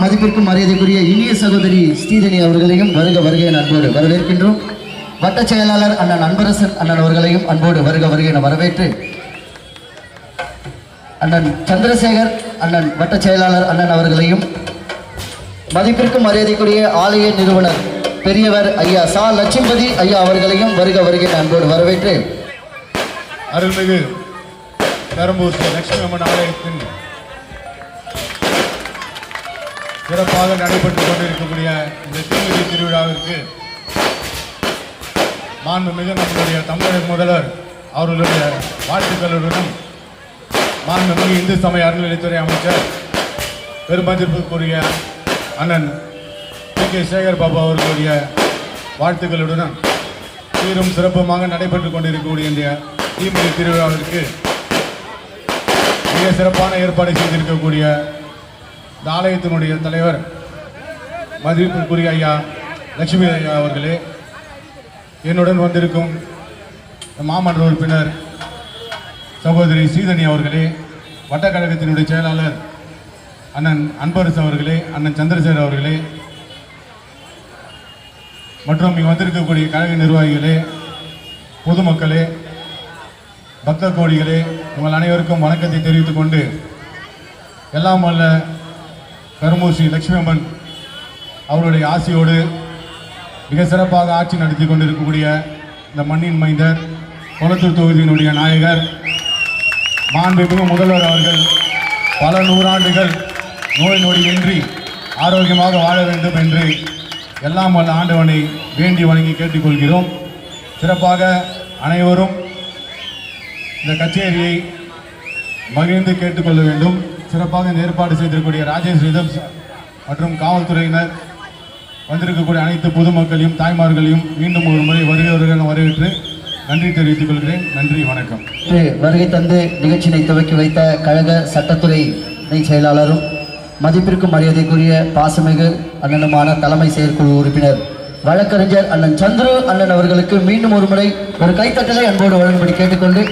மதிப்பிற்கும் மரியாதைக்குரிய இனிய சகோதரி ஸ்ரீதேவி அவர்களையும் வருக வருக என அன்போடு வரவேற்கின்றோம். வட்ட செயலாளர் அண்ணன் அன்பரசன் அண்ணன் அவர்களையும் அன்போடு வருக வருக என வரவேற்று அண்ணன் சந்திரசேகர் அண்ணன் வட்ட செயலாளர் அண்ணன் அவர்களையும் மதிப்பிற்கும் மரியாதைக்குரிய ஆலய நிறுவனர் பெரியவர் ஐயா சா லட்சுமதி ஐயா அவர்களையும் வருக வருக என அன்போடு வரவேற்று அருள்மிகு பெரம்பூர் ஸ்ரீ லட்சுமி அம்மன் ஆலயத்தின் சிறப்பாக நடைபெற்றுக் கொண்டிருக்கக்கூடிய இந்த தீமிதி திருவிழாவிற்கு மாண்புமிகு நம்முடைய தமிழக முதல்வர் அவர்களுடைய வாழ்த்துக்களுடனும் மாண்புமிகு இந்து சமய அறநிலையத்துறை அமைச்சர் பெருமதிப்புக்குரிய அண்ணன் கே சேகர் பாபு அவர்களுடைய வாழ்த்துக்களுடனும் சீரும் சிறப்புமாக நடைபெற்றுக் கொண்டிருக்கக்கூடிய இந்த தீமிதி திருவிழாவிற்கு மிக சிறப்பான ஏற்பாடு செய்திருக்கக்கூடிய இந்த ஆலயத்தினுடைய தலைவர் மதிப்பிற்குரிய ஐயா லட்சுமி ஐயா அவர்களே, என்னுடன் வந்திருக்கும் மாமன்ற உறுப்பினர் சகோதரி ஸ்ரீதேவி அவர்களே, வட்டக்கழகத்தினுடைய செயலாளர் அண்ணன் அன்பரசு அவர்களே, அண்ணன் சந்திரசேகர் அவர்களே மற்றும் இங்கே வந்திருக்கக்கூடிய கழக நிர்வாகிகளே, பொதுமக்களே, பக்த கோடிகளே, உங்கள் அனைவருக்கும் வணக்கத்தை தெரிவித்துக் கொண்டு எல்லாம் வல்ல பெரம்பூர் ஸ்ரீ லட்சுமி அம்மன் அவருடைய ஆசியோடு மிக சிறப்பாக ஆட்சி நடத்தி கொண்டிருக்கக்கூடிய இந்த மண்ணின் மைந்தர் கொளத்தூர் தொகுதியினுடைய நாயகர் மாண்புமிகு முதல்வர் அவர்கள் பல நூறாண்டுகள் நோய் நொடியின்றி ஆரோக்கியமாக வாழ வேண்டும் என்று எல்லாம் வல்ல ஆண்டவனை வேண்டி வணங்கி கேட்டுக்கொள்கிறோம். சிறப்பாக அனைவரும் இந்த கச்சேரியை மகிழ்ந்து கேட்டுக்கொள்ள வேண்டும். சிறப்பாக இந்த ஏற்பாடு செய்திருக்கக்கூடிய ராஜேஷ் ரிதம் மற்றும் காவல்துறையினர், வந்திருக்கக்கூடிய அனைத்து பொதுமக்களையும் தாய்மார்களையும் மீண்டும் ஒரு முறை வருகிறவர்கள் வரவேற்று நன்றி தெரிவித்துக் கொள்கிறேன். நன்றி, வணக்கம். வருகை தந்து நிகழ்ச்சியை துவக்கி வைத்த கழக சட்டத்துறை இணை செயலாளரும் மதிப்பிற்கும் மரியாதைக்குரிய பாசமிகு அண்ணனுமான தலைமை செயற்குழு உறுப்பினர் வழக்கறிஞர் அண்ணன் சந்துரு அண்ணன் அவர்களுக்கு மீண்டும் ஒரு முறை ஒரு கைத்தட்டலை அன்போடு வழங்கும்படி கேட்டுக்கொண்டு,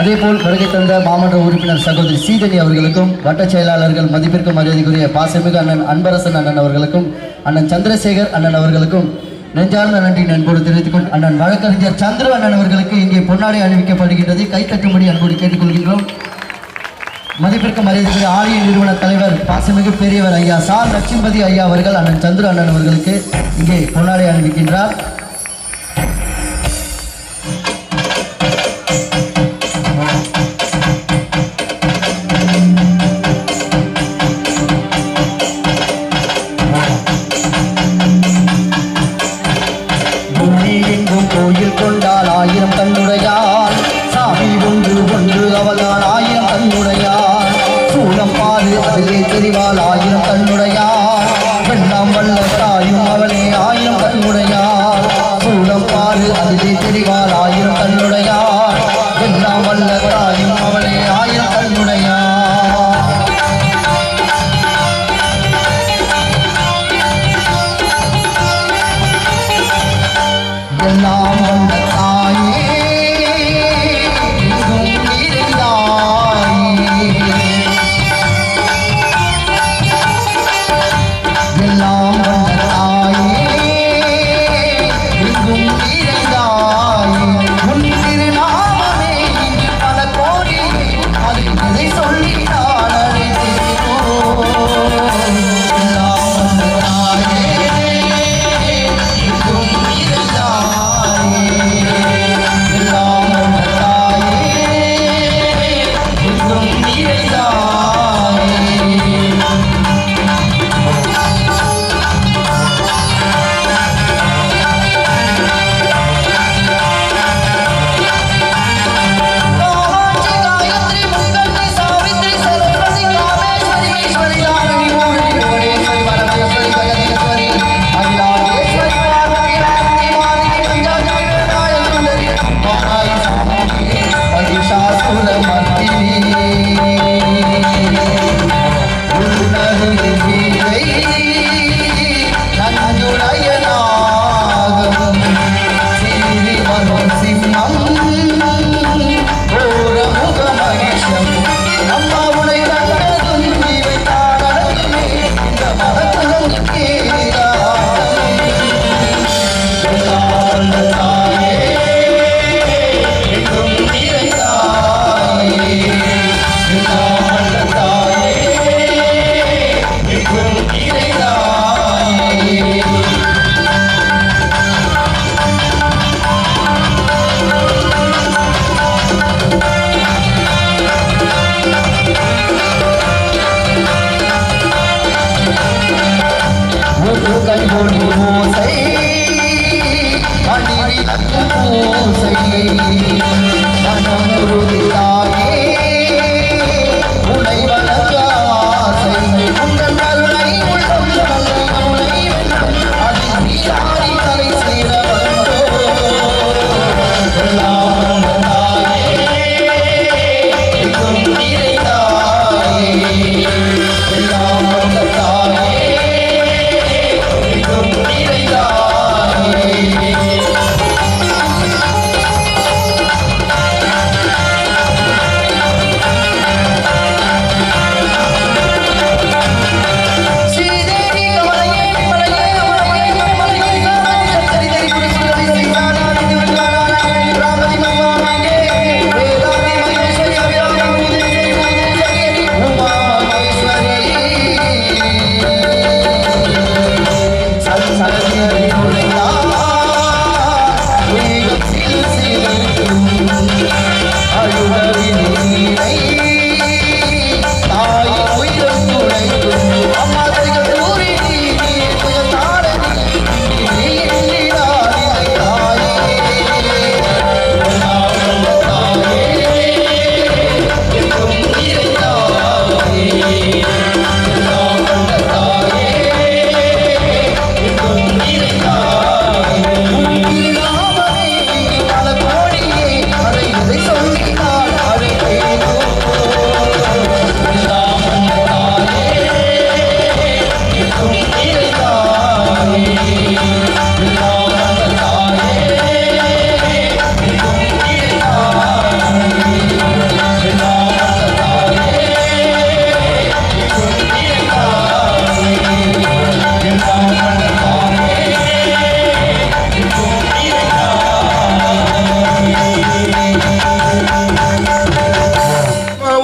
அதேபோல் வருகை தந்த மாமன்ற உறுப்பினர் சகோதரி ஸ்ரீதேவி அவர்களுக்கும் வட்ட செயலாளர்கள் மதிப்பிற்கும் மரியாதைக்குரிய பாசமிகு அண்ணன் அன்பரசன் அண்ணன் அவர்களுக்கும் அண்ணன் சந்திரசேகர் அண்ணன் அவர்களுக்கும் நெஞ்சார்ந்த நன்றி அன்போடு தெரிவித்துக் கொண்டு அண்ணன் வழக்கறிஞர் சந்துரு அண்ணன் அவர்களுக்கு இங்கே பொன்னாடை அணிவிக்கப்படுகின்றது. கைத்தட்டும்படி அன்போடு கேட்டுக்கொள்கின்றோம். மதிப்பிற்கும் மரியாதைக்குரிய ஆலய நிறுவன தலைவர் பாசமிகு பெரியவர் ஐயா சா லட்சுமதி ஐயா அவர்கள் அண்ணன் சந்துரு அண்ணன் அவர்களுக்கு இங்கே பொன்னாடை அணிவிக்கின்றார். கோயில் கொண்டால் ஆயிரம் கண்ணுடையார், சாமி ஒன்று ஒன்று அவள்தான் ஆயிரம் கண்ணுடையார், சூளம் பாரு அதிலே தெரிவாள் ஆயிரம் கண்ணுடையார், வெண்ணாம் வல்ல தாயும் அவளே ஆயிரம் கண்ணுடையார், சூளம் பாரு அதிலே தெரிவாள் ஆயிரம் கண்ணுடையார், வெண்ணாம் வல்ல தாயும் அவளே ஆயிரம் கண்ணுடையார். எல்லாம் வந்த தாயே எங்கும் நிறைந்தாயே, எல்லாம் வந்த தாயே எங்கும் நிறைந்தாயே, உன் திருநாமமே இங்கு பல கோடி அதை இதை சொல்லி நான் அழைத்தேன். எல்லாம் வந்த தாயே எங்கும்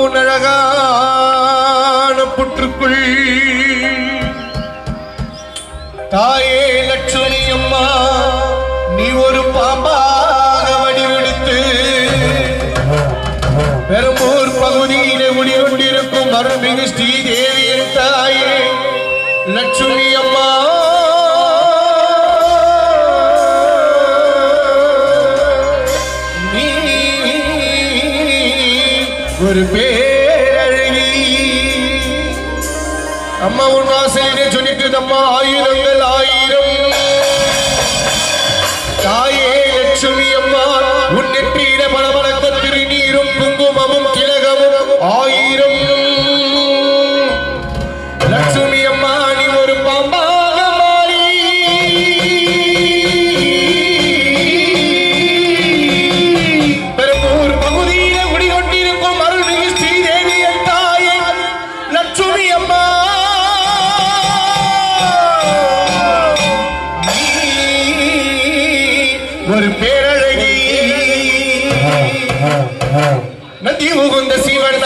உன் அழகான புற்றுக்குள் தாயே லட்சுமி அம்மா நீ ஒரு பாம்பாக வடிவெடுத்து பெரும்பூர் பகுதியிலே குடிகொண்டிருக்கும் அருள்மிகு ஸ்ரீதேவியின் தாயே லட்சுமி அம்மா நீ ஒரு பேரழகி அம்மா உன் வாசலிலே சொல்லிட்டுதம்மா ஆயிரங்கள் ஆயிரம் தாயே லட்சுமி அம்மா உன் நெற்றியில பளபளத்த திருநீரும் குங்குமமும் திலகமும் ஆயிரம் லட்சுமி அம்மா நீ ஒரு பாம்பாக மாறி பெரும்பூர் பகுதியில குடிகொண்டிருக்கும் அருள்மிகு ஸ்ரீதேவியின் தாயே லட்சுமி அம்மா ஒரு பேரழகி நதி உகுந்த சிவன்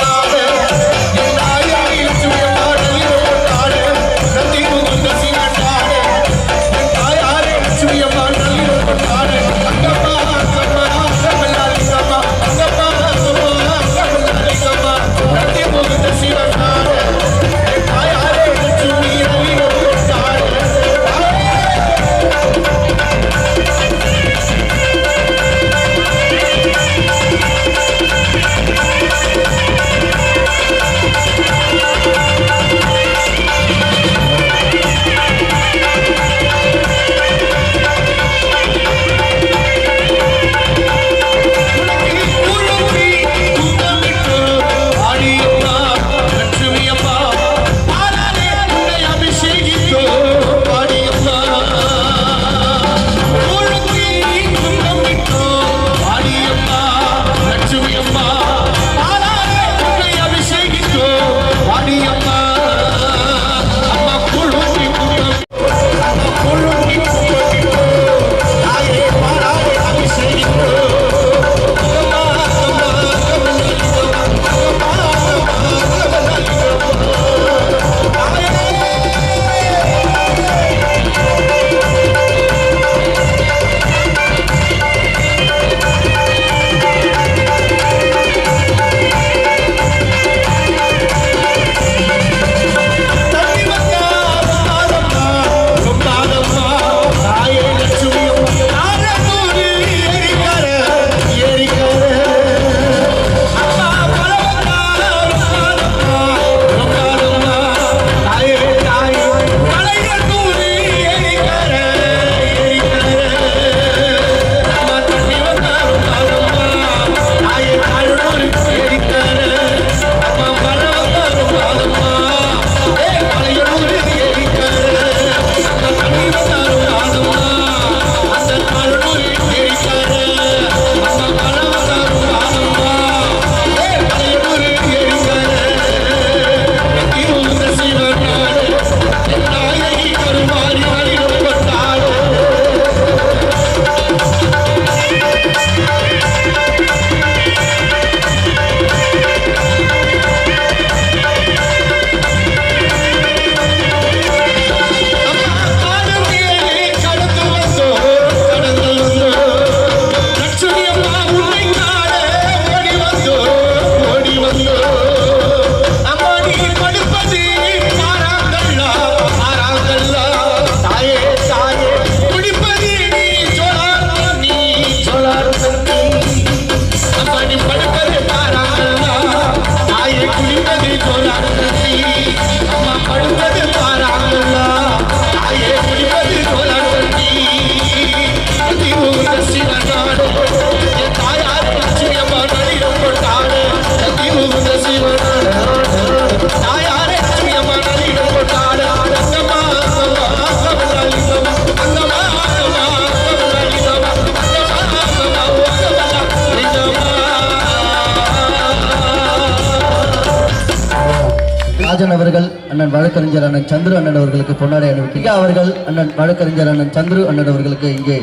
ராஜன் அவர்கள் அண்ணன் வழக்கறிஞர் அண்ணன் சந்துரு அண்ணன் அவர்களுக்கு பொன்னாடை அணிவிக்கிறார். அவர்கள் அண்ணன் வழக்கறிஞர் அண்ணன் சந்துரு அண்ணன் அவர்களுக்கு இங்கே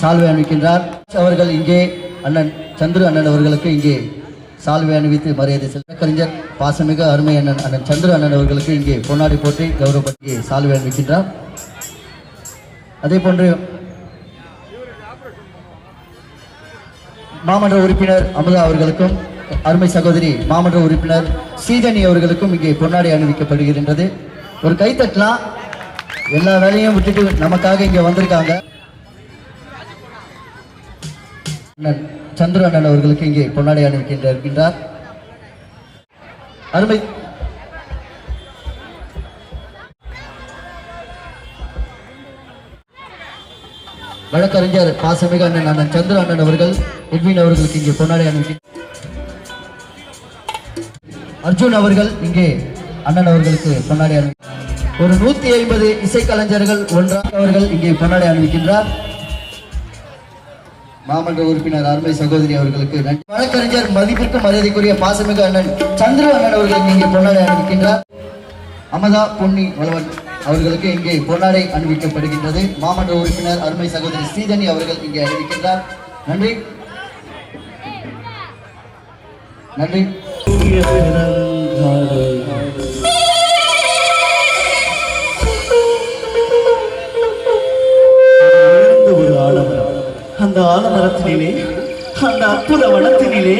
சால்வை அணிவிக்கின்றார். அவர்கள் இங்கே அண்ணன் சந்துரு அண்ணன் அவர்களுக்கு இங்கே சால்வை அணிவித்து மரியாதை செலுத்த கலைஞர் பாசமிகு அருமை அண்ணன் சந்திர அண்ணன் அவர்களுக்கு இங்கே பொன்னாடி போற்றி கௌரவப்படுத்தி சால்வை அணிவிக்கின்றார். அதே போன்று மாமன்ற உறுப்பினர் அமுதா அவர்களுக்கும் அருமை சகோதரி மாமன்ற உறுப்பினர் ஸ்ரீதனி அவர்களுக்கும் இங்கே பொன்னாடி அணிவிக்கப்படுகின்றது. ஒரு கைத்தட்டலாம், எல்லா வேலையும் விட்டுட்டு நமக்காக இங்கே வந்திருக்காங்க. சந்திர அண்ணன் அவர்களுக்கு இங்கே பொன்னாடை அணிவிக்கின்றார். அருமை வழக்கறிஞர் பாசமிகு அண்ணன் சந்திர அண்ணன் அவர்கள் எட்வின் அவர்களுக்கு இங்கே பொன்னாடை அணிவிக்கின்றார். அர்ஜுன் அவர்கள் இங்கே அண்ணன் அவர்களுக்கு பொன்னாடை அணிவிக்கின்றார். ஒரு 150 இசைக்கலைஞர்கள் ஒன்றாக அவர்கள் இங்கே பொன்னாடை அணிவிக்கின்றார். மாமன்ற உறுப்பினர் அருமை சகோதரி அவர்களுக்கு நன்றி. வழக்கறிஞர் மதிப்பிற்கும் மரியாதைக்குரிய பாசமிகு அண்ணன் சந்திர அண்ணன் அவர்களுக்கு இங்கே பொன்னாடை அணிவிக்கின்றார். அமதா பொன்னி வளவன் அவர்களுக்கு இங்கே பொன்னாடை அணிவிக்கப்படுகின்றது. மாமன்ற உறுப்பினர் அருமை சகோதரி ஸ்ரீதனி அவர்கள் இங்கே அணிவிக்கின்றார். நன்றி நன்றி. ஒரு ஆலமரம், அந்த ஆலமரத்தினிலே, அந்த அற்புத வனத்தினிலே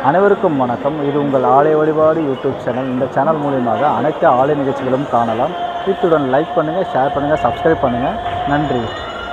அனைவருக்கும் வணக்கம். இது உங்கள் ஆலய வழிபாடு யூடியூப் சேனல். இந்த சேனல் மூலியமாக அனைத்து ஆலய நிகழ்ச்சிகளும் காணலாம். இத்துடன் லைக் பண்ணுங்கள், ஷேர் பண்ணுங்கள், சப்ஸ்கிரைப் பண்ணுங்கள். நன்றி.